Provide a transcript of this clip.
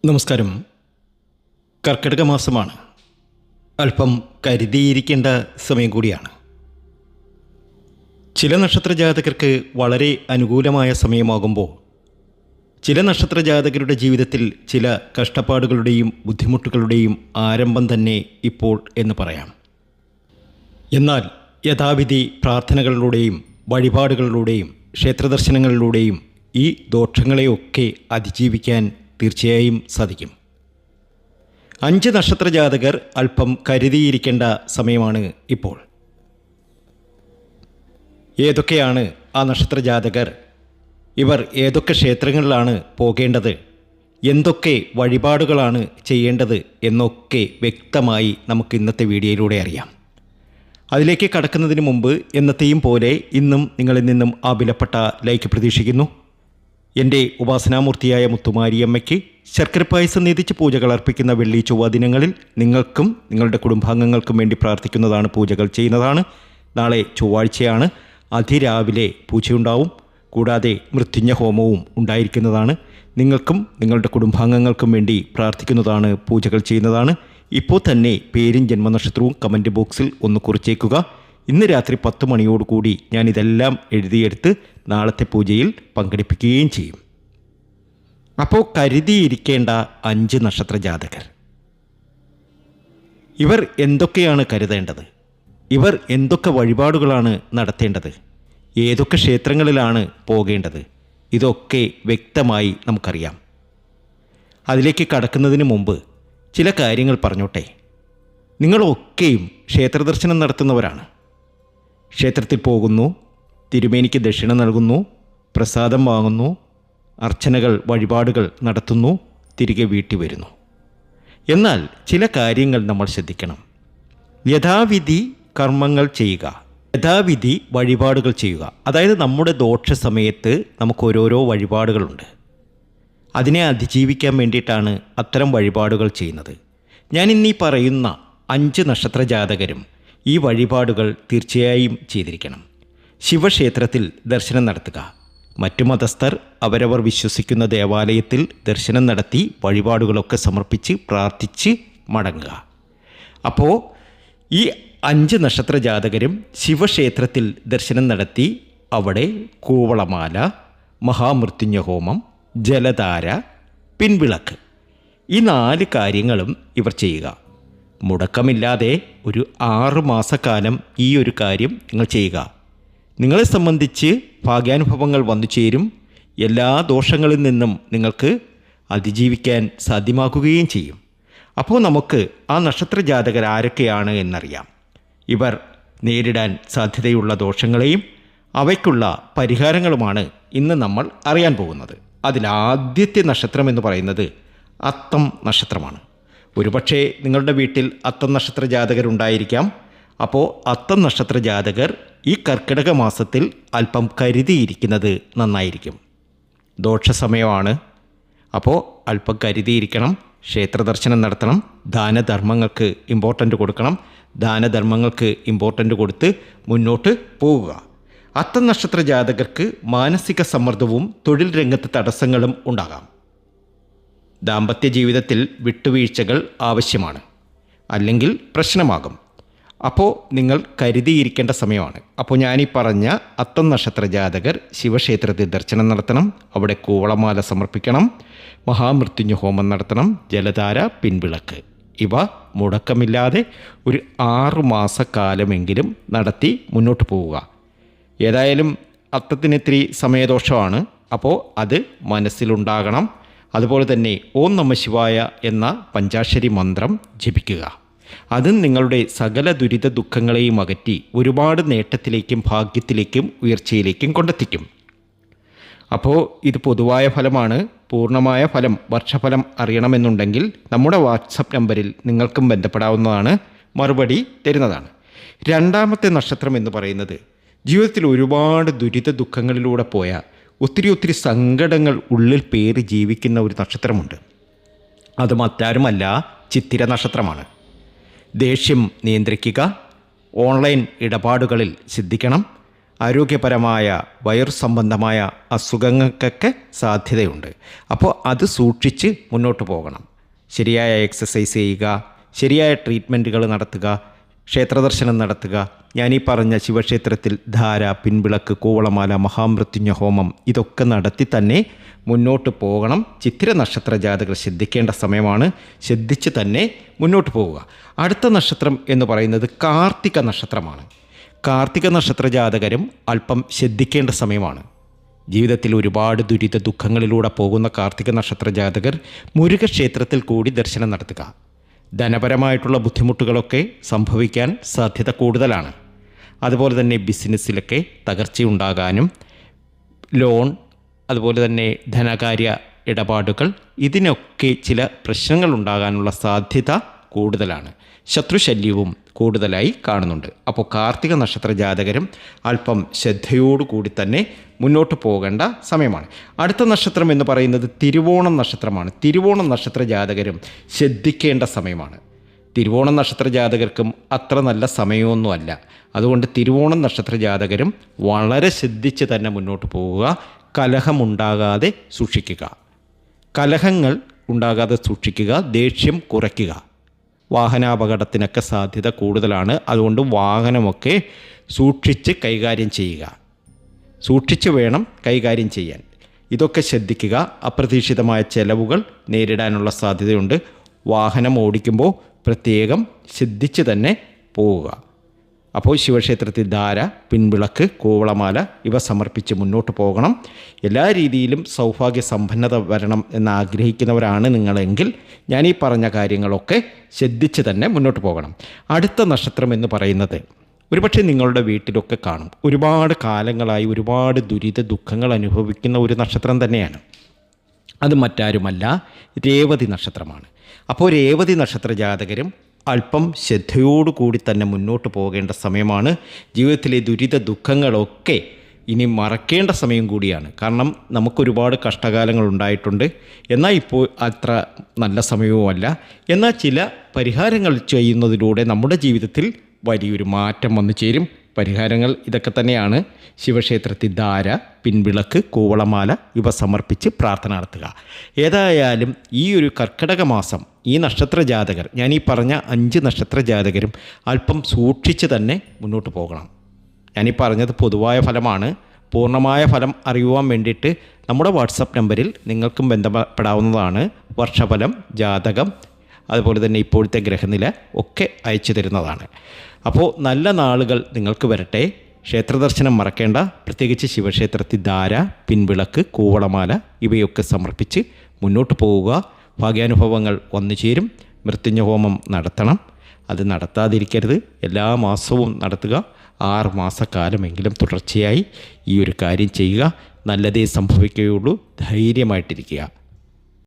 നമസ്കാരം. കർക്കിടക മാസമാണ്. അല്പം കരുതിയിരിക്കേണ്ട സമയം കൂടിയാണ്. ചില നക്ഷത്രജാതകർക്ക് വളരെ അനുകൂലമായ സമയമാകുമ്പോൾ ചില നക്ഷത്രജാതകരുടെ ജീവിതത്തിൽ ചില കഷ്ടപ്പാടുകളുടെയും ബുദ്ധിമുട്ടുകളുടെയും ആരംഭം തന്നെ ഇപ്പോൾ എന്ന് പറയാം. എന്നാൽ യഥാവിധി പ്രാർത്ഥനകളിലൂടെയും വഴിപാടുകളിലൂടെയും ക്ഷേത്രദർശനങ്ങളിലൂടെയും ഈ ദോഷങ്ങളെയൊക്കെ അതിജീവിക്കാൻ തീർച്ചയായും സാധിക്കും. 5 നക്ഷത്രജാതകർ അല്പം കരുതിയിരിക്കേണ്ട സമയമാണ് ഇപ്പോൾ. ഏതൊക്കെയാണ് ആ നക്ഷത്രജാതകർ? ഇവർ ഏതൊക്കെ ക്ഷേത്രങ്ങളിലാണ് പോകേണ്ടത്? എന്തൊക്കെ വഴിപാടുകളാണ് ചെയ്യേണ്ടത് എന്നൊക്കെ വ്യക്തമായി നമുക്ക് ഇന്നത്തെ വീഡിയോയിലൂടെ അറിയാം. അതിലേക്ക് കടക്കുന്നതിന് മുമ്പ് എന്നത്തെയും പോലെ ഇന്നും നിങ്ങളിൽ നിന്നും ആ വിലപ്പെട്ട ലൈക്ക് പ്രതീക്ഷിക്കുന്നു. എൻ്റെ ഉപാസനാമൂർത്തിയായ മുത്തുമാരിയമ്മയ്ക്ക് ശർക്കരപ്പായസം നേതിച്ച് പൂജകൾ അർപ്പിക്കുന്ന വെള്ളി ചൊവ്വ ദിനങ്ങളിൽ നിങ്ങൾക്കും നിങ്ങളുടെ കുടുംബാംഗങ്ങൾക്കും വേണ്ടി പ്രാർത്ഥിക്കുന്നതാണ്, പൂജകൾ ചെയ്യുന്നതാണ്. നാളെ ചൊവ്വാഴ്ചയാണ്. അതിരാവിലെ പൂജയുണ്ടാവും. കൂടാതെ മൃത്യുഞ്ജയ ഹോമവും ഉണ്ടായിരിക്കുന്നതാണ്. നിങ്ങൾക്കും നിങ്ങളുടെ കുടുംബാംഗങ്ങൾക്കും വേണ്ടി പ്രാർത്ഥിക്കുന്നതാണ്, പൂജകൾ ചെയ്യുന്നതാണ്. ഇപ്പോൾ തന്നെ പേരും ജന്മനക്ഷത്രവും കമൻറ്റ് ബോക്സിൽ ഒന്ന് കുറിച്ചേക്കുക. ഇന്ന് രാത്രി 10 മണിയോടുകൂടി ഞാനിതെല്ലാം എഴുതിയെടുത്ത് നാളത്തെ പൂജയിൽ പങ്കെടുപ്പിക്കുകയും ചെയ്യും. അപ്പോൾ കരുതിയിരിക്കേണ്ട 5 നക്ഷത്രജാതകർ. ഇവർ എന്തൊക്കെയാണ് കരുതേണ്ടത്? ഇവർ എന്തൊക്കെ വഴിപാടുകളാണ് നടത്തേണ്ടത്? ഏതൊക്കെ ക്ഷേത്രങ്ങളിലാണ് പോകേണ്ടത്? ഇതൊക്കെ വ്യക്തമായി നമുക്കറിയാം. അതിലേക്ക് കടക്കുന്നതിന് മുമ്പ് ചില കാര്യങ്ങൾ പറഞ്ഞോട്ടെ. നിങ്ങളൊക്കെയും ക്ഷേത്രദർശനം നടത്തുന്നവരാണ്. ക്ഷേത്രത്തിൽ പോകുന്നു, തിരുമേനിക്ക് ദക്ഷിണ നൽകുന്നു, പ്രസാദം വാങ്ങുന്നു, അർച്ചനകൾ വഴിപാടുകൾ നടത്തുന്നു, തിരികെ വീട്ടിൽ വരുന്നു. എന്നാൽ ചില കാര്യങ്ങൾ നമ്മൾ ശ്രദ്ധിക്കണം. യഥാവിധി കർമ്മങ്ങൾ ചെയ്യുക, യഥാവിധി വഴിപാടുകൾ ചെയ്യുക. അതായത് നമ്മുടെ ദോഷ സമയത്ത് നമുക്ക് ഓരോരോ വഴിപാടുകളുണ്ട്. അതിനെ അതിജീവിക്കാൻ വേണ്ടിയിട്ടാണ് അത്തരം വഴിപാടുകൾ ചെയ്യുന്നത്. ഞാൻ ഇന്നീ പറയുന്ന 5 നക്ഷത്രജാതകരും ഈ വഴിപാടുകൾ തീർച്ചയായും ചെയ്തിരിക്കണം. ശിവക്ഷേത്രത്തിൽ ദർശനം നടത്തുക. മറ്റു മതസ്ഥർ അവരവർ വിശ്വസിക്കുന്ന ദേവാലയത്തിൽ ദർശനം നടത്തി വഴിപാടുകളൊക്കെ സമർപ്പിച്ച് പ്രാർത്ഥിച്ച് മടങ്ങുക. അപ്പോൾ ഈ 5 നക്ഷത്രജാതകരും ശിവക്ഷേത്രത്തിൽ ദർശനം നടത്തി അവിടെ കൂവളമാല, മഹാമൃത്യുഞ്ജയ ഹോമം, ജലധാര, പിൻവിളക്ക്, ഈ 4 കാര്യങ്ങളും ഇവർ ചെയ്യുക. മുടക്കമില്ലാതെ ഒരു 6 മാസക്കാലം ഈ ഒരു കാര്യം നിങ്ങൾ ചെയ്യുക. നിങ്ങളെ സംബന്ധിച്ച് ഭാഗ്യാനുഭവങ്ങൾ വന്നു ചേരും. എല്ലാ ദോഷങ്ങളിൽ നിന്നും നിങ്ങൾക്ക് അതിജീവിക്കാൻ സാധ്യമാക്കുകയും ചെയ്യും. അപ്പോൾ നമുക്ക് ആ നക്ഷത്രജാതകർ ആരൊക്കെയാണ് എന്നറിയാം. ഇവർ നേരിടാൻ സാധ്യതയുള്ള ദോഷങ്ങളെയും അവയ്ക്കുള്ള പരിഹാരങ്ങളുമാണ് ഇന്ന് നമ്മൾ അറിയാൻ പോകുന്നത്. അതിലാദ്യത്തെ നക്ഷത്രം എന്ന് പറയുന്നത് അത്തം നക്ഷത്രമാണ്. ഒരുപക്ഷെ നിങ്ങളുടെ വീട്ടിൽ അത്തം നക്ഷത്ര ജാതകരുണ്ടായിരിക്കാം. അപ്പോൾ അത്തം നക്ഷത്ര ജാതകർ ഈ കർക്കിടക മാസത്തിൽ അല്പം കരുതിയിരിക്കുന്നത് നന്നായിരിക്കും. ദോഷസമയമാണ്. അപ്പോൾ അല്പം കരുതിയിരിക്കണം. ക്ഷേത്രദർശനം നടത്തണം. ദാനധർമ്മങ്ങൾക്ക് ഇമ്പോർട്ടൻ്റ് കൊടുക്കണം. ദാനധർമ്മങ്ങൾക്ക് ഇമ്പോർട്ടൻ്റ് കൊടുത്ത് മുന്നോട്ട് പോവുക. അത്തം നക്ഷത്ര ജാതകർക്ക് മാനസിക സമ്മർദ്ദവും തൊഴിൽ രംഗത്ത് തടസ്സങ്ങളും ഉണ്ടാകാം. ദാമ്പത്യ ജീവിതത്തിൽ വിട്ടുവീഴ്ചകൾ ആവശ്യമാണ്, അല്ലെങ്കിൽ പ്രശ്നമാകും. അപ്പോൾ നിങ്ങൾ കരുതിയിരിക്കേണ്ട സമയമാണ്. അപ്പോൾ ഞാനീ പറഞ്ഞ അത്തം നക്ഷത്ര ജാതകർ ശിവക്ഷേത്രത്തിൽ ദർശനം നടത്തണം. അവിടെ കൂവളമാല സമർപ്പിക്കണം. മഹാമൃത്യുഞ്ജയ ഹോമം നടത്തണം. ജലധാര, പിൻവിളക്ക്, ഇവ മുടക്കമില്ലാതെ ഒരു 6 മാസക്കാലമെങ്കിലും നടത്തി മുന്നോട്ട് പോവുക. ഏതായാലും അത്തത്തിന് ഇത്തിരി സമയദോഷമാണ്. അപ്പോൾ അത് മനസ്സിലുണ്ടാകണം. അതുപോലെ തന്നെ ഓം നമഃ ശിവായ എന്ന പഞ്ചാക്ഷരി മന്ത്രം ജപിക്കുക. അത് നിങ്ങളുടെ സകല ദുരിത ദുഃഖങ്ങളെയും അകറ്റി ഒരുപാട് നേട്ടത്തിലേക്കും ഭാഗ്യത്തിലേക്കും ഉയർച്ചയിലേക്കും കൊണ്ടെത്തിക്കും. അപ്പോൾ ഇത് പൊതുവായ ഫലമാണ്. പൂർണ്ണമായ ഫലം, വർഷഫലം അറിയണമെന്നുണ്ടെങ്കിൽ നമ്മുടെ വാട്സപ്പ് നമ്പറിൽ നിങ്ങൾക്കും ബന്ധപ്പെടാവുന്നതാണ്. മറുപടി തരുന്നതാണ്. രണ്ടാമത്തെ നക്ഷത്രം എന്ന് പറയുന്നത് ജീവിതത്തിൽ ഒരുപാട് ദുരിത ദുഃഖങ്ങളിലൂടെ പോയ ഒത്തിരി സങ്കടങ്ങൾ ഉള്ളിൽ പേറി ജീവിക്കുന്ന ഒരു നക്ഷത്രമുണ്ട്. അത് മറ്റാരുമല്ല, ചിത്തിര നക്ഷത്രമാണ്. ദേഷ്യം നിയന്ത്രിക്കുക. ഓൺലൈൻ ഇടപാടുകളിൽ ശ്രദ്ധിക്കണം. ആരോഗ്യപരമായ വയറു സംബന്ധമായ അസുഖങ്ങൾക്കൊക്കെ സാധ്യതയുണ്ട്. അപ്പോൾ അത് സൂക്ഷിച്ച് മുന്നോട്ട് പോകണം. ശരിയായ എക്സസൈസ് ചെയ്യുക, ശരിയായ ട്രീറ്റ്മെൻറ്റുകൾ നടത്തുക, ക്ഷേത്രദർശനം നടത്തുക. ഞാനീ പറഞ്ഞ ശിവക്ഷേത്രത്തിൽ ധാര, പിൻവിളക്ക്, കൂവളമാല, മഹാമൃത്യുഞ്ജയ ഹോമം ഇതൊക്കെ നടത്തി തന്നെ മുന്നോട്ട് പോകണം. ചിത്തിര നക്ഷത്ര ജാതകർ ശ്രദ്ധിക്കേണ്ട സമയമാണ്. ശ്രദ്ധിച്ച് തന്നെ മുന്നോട്ട് പോവുക. അടുത്ത നക്ഷത്രം എന്ന് പറയുന്നത് കാർത്തിക നക്ഷത്രമാണ്. കാർത്തിക നക്ഷത്ര ജാതകരും അല്പം ശ്രദ്ധിക്കേണ്ട സമയമാണ്. ജീവിതത്തിൽ ഒരുപാട് ദുരിത ദുഃഖങ്ങളിലൂടെ പോകുന്ന കാർത്തിക നക്ഷത്ര ജാതകർ മുരുകക്ഷേത്രത്തിൽ കൂടി ദർശനം നടത്തുക. ധനപരമായിട്ടുള്ള ബുദ്ധിമുട്ടുകളൊക്കെ സംഭവിക്കാൻ സാധ്യത കൂടുതലാണ്. അതുപോലെ തന്നെ ബിസിനസ്സിലൊക്കെ തകർച്ചയുണ്ടാകാനും, ലോൺ, അതുപോലെ തന്നെ ധനകാര്യ ഇടപാടുകൾ, ഇതിനൊക്കെ ചില പ്രശ്നങ്ങൾ ഉണ്ടാകാനുള്ള സാധ്യത കൂടുതലാണ്. ശത്രുശല്യവും കൂടുതലായി കാണുന്നുണ്ട്. അപ്പോൾ കാർത്തിക നക്ഷത്ര ജാതകരും അല്പം ശ്രദ്ധയോടുകൂടി തന്നെ മുന്നോട്ട് പോകേണ്ട സമയമാണ്. അടുത്ത നക്ഷത്രം എന്ന് പറയുന്നത് തിരുവോണം നക്ഷത്രമാണ്. തിരുവോണം നക്ഷത്ര ജാതകരും ശ്രദ്ധിക്കേണ്ട സമയമാണ്. തിരുവോണം നക്ഷത്ര ജാതകർക്കും അത്ര നല്ല സമയമൊന്നുമല്ല. അതുകൊണ്ട് തിരുവോണം നക്ഷത്ര ജാതകരും വളരെ ശ്രദ്ധിച്ച് തന്നെ മുന്നോട്ട് പോവുക. കലഹമുണ്ടാകാതെ സൂക്ഷിക്കുക. കലഹങ്ങൾ ഉണ്ടാകാതെ സൂക്ഷിക്കുക. ദേഷ്യം കുറയ്ക്കുക. വാഹനാപകടത്തിനൊക്കെ സാധ്യത കൂടുതലാണ്. അതുകൊണ്ട് വാഹനമൊക്കെ സൂക്ഷിച്ച് കൈകാര്യം ചെയ്യുക. സൂക്ഷിച്ച് വേണം കൈകാര്യം ചെയ്യാൻ. ഇതൊക്കെ ശ്രദ്ധിക്കുക. അപ്രതീക്ഷിതമായ ചെലവുകൾ നേരിടാനുള്ള സാധ്യതയുണ്ട്. വാഹനം ഓടിക്കുമ്പോൾ പ്രത്യേകം ശ്രദ്ധിച്ച് തന്നെ പോവുക. അപ്പോൾ ശിവക്ഷേത്രത്തിൽ ധാര, പിൻവിളക്ക്, കൂവളമാല ഇവ സമർപ്പിച്ച് മുന്നോട്ട് പോകണം. എല്ലാ രീതിയിലും സൗഭാഗ്യ സമ്പന്നത വരണം എന്ന് ആഗ്രഹിക്കുന്നവരാണ് നിങ്ങളെങ്കിൽ ഞാനീ പറഞ്ഞ കാര്യങ്ങളൊക്കെ ശ്രദ്ധിച്ച് തന്നെ മുന്നോട്ട് പോകണം. അടുത്ത നക്ഷത്രം എന്ന് പറയുന്നത് ഒരുപക്ഷെ നിങ്ങളുടെ വീട്ടിലൊക്കെ കാണും. ഒരുപാട് കാലങ്ങളായി ഒരുപാട് ദുരിത ദുഃഖങ്ങൾ അനുഭവിക്കുന്ന ഒരു നക്ഷത്രം തന്നെയാണ്. അത് മറ്റാരുമല്ല, രേവതി നക്ഷത്രമാണ്. അപ്പോൾ രേവതി നക്ഷത്ര ജാതകരും അല്പം ശ്രദ്ധയോടുകൂടി തന്നെ മുന്നോട്ട് പോകേണ്ട സമയമാണ്. ജീവിതത്തിലെ ദുരിത ദുഃഖങ്ങളൊക്കെ ഇനി മറക്കേണ്ട സമയം കൂടിയാണ്. കാരണം നമുക്കൊരുപാട് കഷ്ടകാലങ്ങൾ ഉണ്ടായിട്ടുണ്ട്. എന്നാൽ ഇപ്പോൾ അത്ര നല്ല സമയവുമല്ല. എന്നാൽ ചില പരിഹാരങ്ങൾ ചെയ്യുന്നതിലൂടെ നമ്മുടെ ജീവിതത്തിൽ വലിയൊരു മാറ്റം വന്നു ചേരും. പരിഹാരങ്ങൾ ഇതൊക്കെ തന്നെയാണ്. ശിവക്ഷേത്രത്തിൽ ധാര, പിൻവിളക്ക്, കൂവളമാല ഇവ സമർപ്പിച്ച് പ്രാർത്ഥന നടത്തുക. ഏതായാലും ഈ ഒരു കർക്കിടക മാസം ഈ നക്ഷത്ര ജാതകർ, ഞാൻ ഈ പറഞ്ഞ 5 നക്ഷത്ര ജാതകരും അല്പം സൂക്ഷിച്ച് തന്നെ മുന്നോട്ട് പോകണം. ഞാനീ പറഞ്ഞത് പൊതുവായ ഫലമാണ്. പൂർണ്ണമായ ഫലം അറിയുവാൻ വേണ്ടിയിട്ട് നമ്മുടെ വാട്സപ്പ് നമ്പറിൽ നിങ്ങൾക്കും ബന്ധപ്പെടാവുന്നതാണ്. വർഷഫലം, ജാതകം, അതുപോലെ തന്നെ ഇപ്പോഴത്തെ ഗ്രഹനില ഒക്കെ അയച്ചു തരുന്നതാണ്. അപ്പോൾ നല്ല നാളുകൾ നിങ്ങൾക്ക് വരട്ടെ. ക്ഷേത്രദർശനം മറക്കേണ്ട. പ്രത്യേകിച്ച് ശിവക്ഷേത്രത്തിൽ ധാര, പിൻവിളക്ക്, കൂവളമാല ഇവയൊക്കെ സമർപ്പിച്ച് മുന്നോട്ട് പോവുക. ഭാഗ്യാനുഭവങ്ങൾ വന്നു ചേരും. മൃത്യുഞ്ജയ ഹോമം നടത്തണം. അത് നടത്താതിരിക്കരുത്. എല്ലാ മാസവും നടത്തുക. 6 മാസക്കാലമെങ്കിലും തുടർച്ചയായി ഈ ഒരു കാര്യം ചെയ്യുക. നല്ലതേ സംഭവിക്കുകയുള്ളൂ. ധൈര്യമായിട്ടിരിക്കുക.